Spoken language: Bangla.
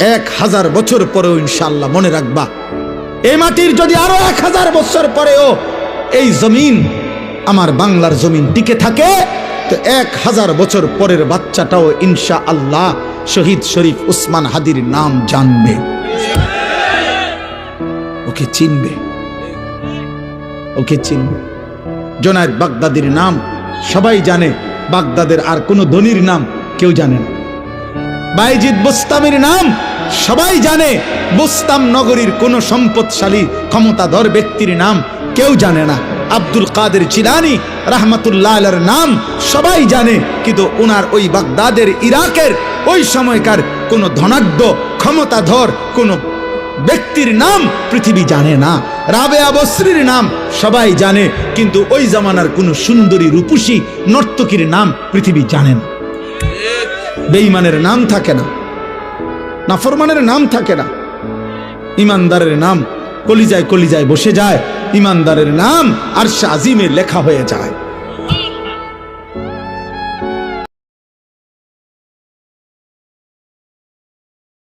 1000 বছর পরেও ইনশাআল্লাহ মনে রাখবা, এই মাটির যদি আরো 1000 বছর পরেও এই জমিন আমার বাংলার জমিন টিকে থাকে, তো 1000 বছর পরের বাচ্চাটাও ইনশাআল্লাহ শহীদ শরীফ উসমান হাদির নাম জানবে, ওকে চিনবে, ওকে চিনবে। জুনায়েদ বাগদাদির নাম সবাই জানে, বাগদাদের আর কোনো ধনীর নাম কেউ জানে না। বাইজিদ বুস্তামির নাম সবাই জানে, বুস্তাম নগরীর কোন সম্পদশালী ক্ষমতাধর ব্যক্তির নাম কেউ জানে না। আব্দুল কাদের জিলানী রাহমাতুল্লাহ আলাইহির নাম সবাই জানে, কিন্তু ওনার ওই বাগদাদের ইরাকের ওই সময়কার কোন ধনাঢ্য ক্ষমতাধর কোন ব্যক্তির নাম পৃথিবী জানে না। রাবেয়া বসরির নাম সবাই জানে, কিন্তু ওই জামানার কোন সুন্দরী রূপসী নর্তকীর নাম পৃথিবী জানে না। বেঈমানের নাম থাকে না, নাফরমানের নাম থাকে না, ইমানদারের নাম কলিজায় কলিজায় বসে যায়, ইমানদারের নাম আরশে আজিমে লেখা হয়ে যায়।